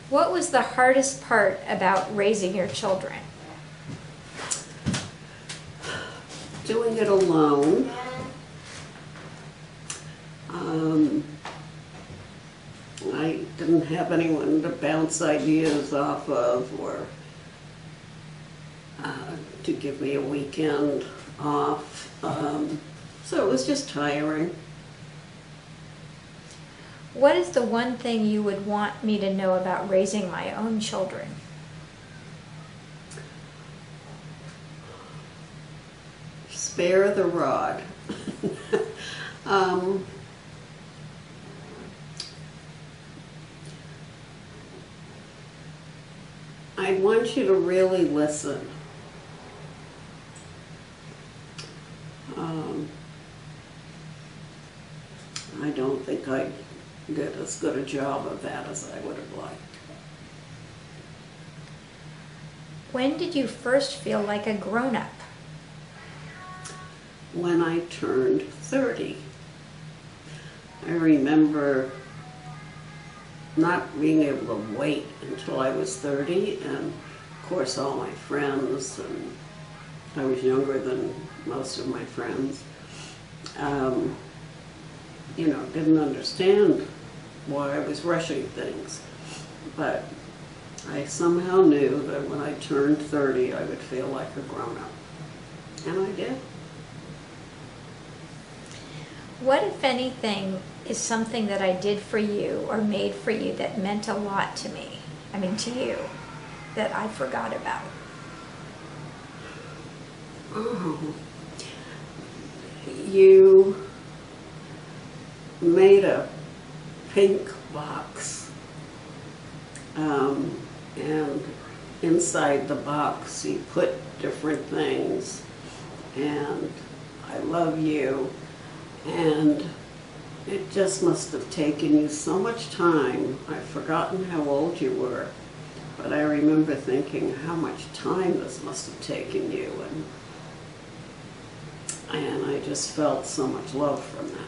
What was the hardest part about raising your children? Doing it alone. I didn't have anyone to bounce ideas off of or to give me a weekend off. So it was just tiring. What is the one thing you would want me to know about raising my own children? Spare the rod. I want you to really listen. I don't think I did as good a job of that as I would have liked. When did you first feel like a grown-up? When I turned 30. I remember not being able to wait until I was 30, and of course all my friends, and I was younger than most of my friends, didn't understand why I was rushing things. But I somehow knew that when I turned 30, I would feel like a grown-up. And I did. What, if anything, is something that I did for you or made for you that meant a lot to me, to you, that I forgot about? Oh. You made a pink box, and inside the box you put different things, and I love you, and it just must have taken you so much time. I've forgotten how old you were, but I remember thinking how much time this must have taken you, and I just felt so much love from that.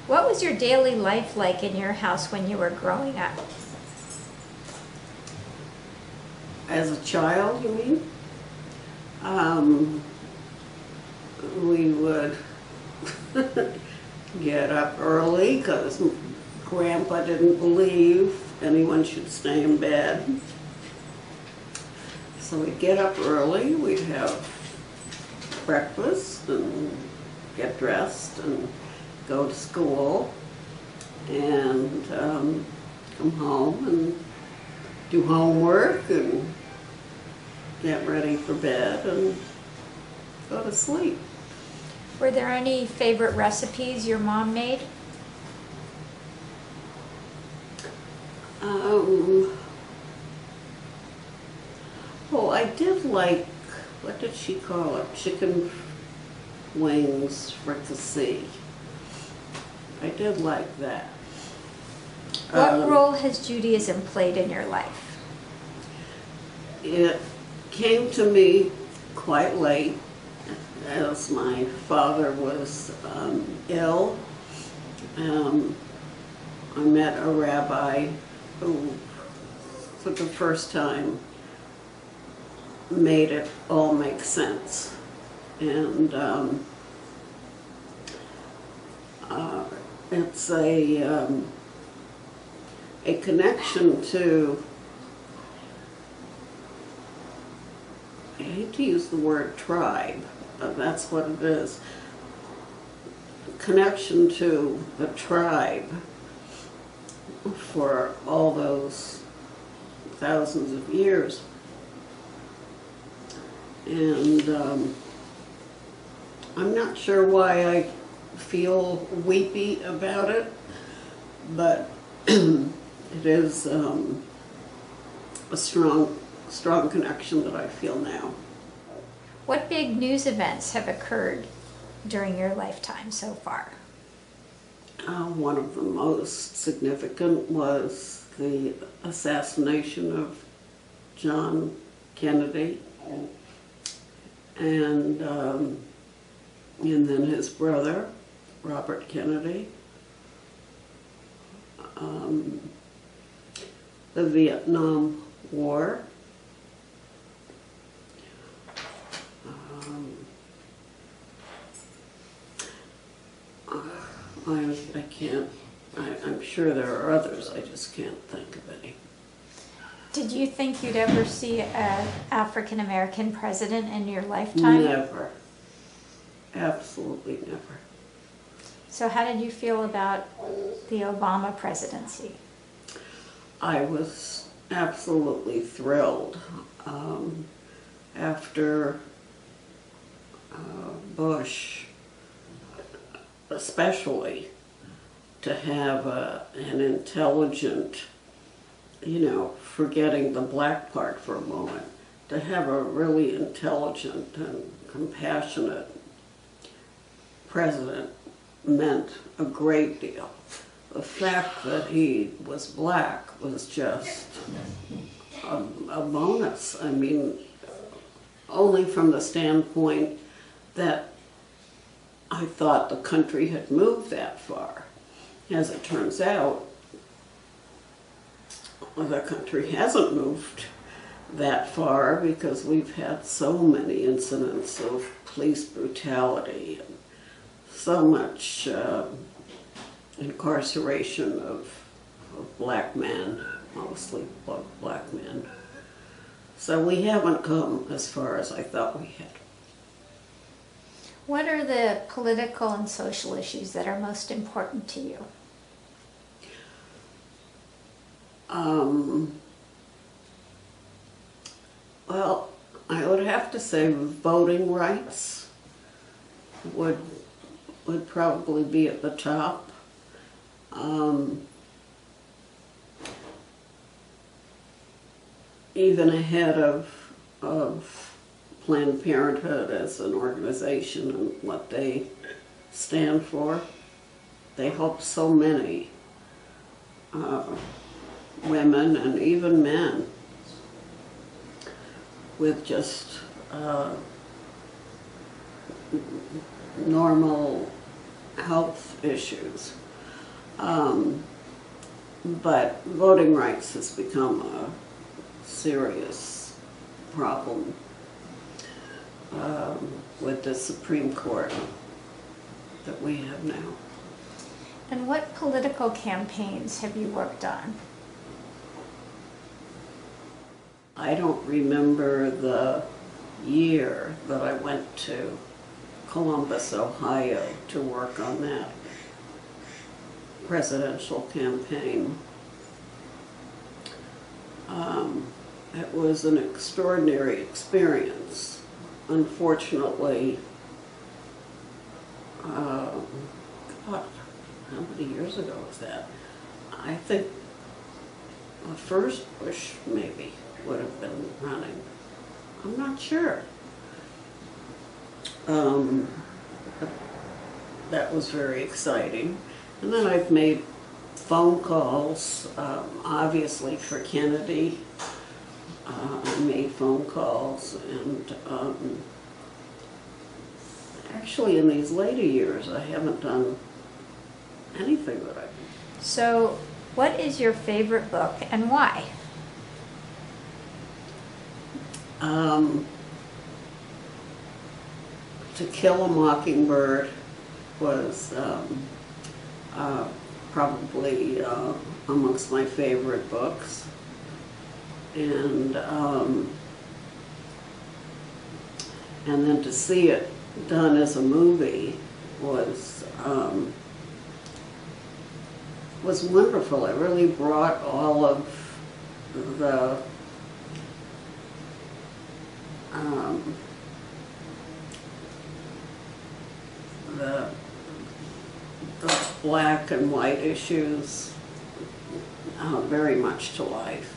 What was your daily life like in your house when you were growing up? As a child, you mean? We would get up early because Grandpa didn't believe anyone should stay in bed. So we'd get up early, we'd have breakfast and get dressed and go to school and come home and do homework and get ready for bed and go to sleep. Were there any favorite recipes your mom made? Oh, I did like, what did she call it? Chicken wings fricassee. I did like that. What role has Judaism played in your life? It came to me quite late, as my father was ill. I met a rabbi who, for the first time, made it all make sense. And it's a connection to, I hate to use the word tribe, but that's what it is. Connection to the tribe for all those thousands of years. And I'm not sure why I feel weepy about it, but it is a strong connection that I feel now. What big news events have occurred during your lifetime so far? One of the most significant was the assassination of John Kennedy, and then his brother, Robert Kennedy. the Vietnam War. I can't, I'm sure there are others, I just can't think of any. Did you think you'd ever see an African American president in your lifetime? Never. Absolutely never. So how did you feel about the Obama presidency? I was absolutely thrilled. After Bush, especially, to have an intelligent, forgetting the black part for a moment, to have a really intelligent and compassionate president meant a great deal. The fact that he was black was just a bonus. I mean, only from the standpoint that I thought the country had moved that far. As it turns out, the country hasn't moved that far because we've had so many incidents of police brutality and so much incarceration of black men, mostly black men. So we haven't come as far as I thought we had. What are the political and social issues that are most important to you? Well, I would have to say voting rights would probably be at the top. Even ahead of Planned Parenthood as an organization and what they stand for. They help so many women and even men with just normal health issues. But voting rights has become a serious problem with the Supreme Court that we have now. And what political campaigns have you worked on? I don't remember the year that I went to Columbus, Ohio to work on that presidential campaign. It was an extraordinary experience. Unfortunately, God, how many years ago was that? I think the first Bush maybe would have been running. I'm not sure. That was very exciting. And then I've made phone calls, obviously for Kennedy. I made phone calls, and actually in these later years I haven't done anything that I've... So, what is your favorite book and why? To Kill a Mockingbird was probably amongst my favorite books. And then to see it done as a movie was wonderful. It really brought all of the black and white issues very much to life.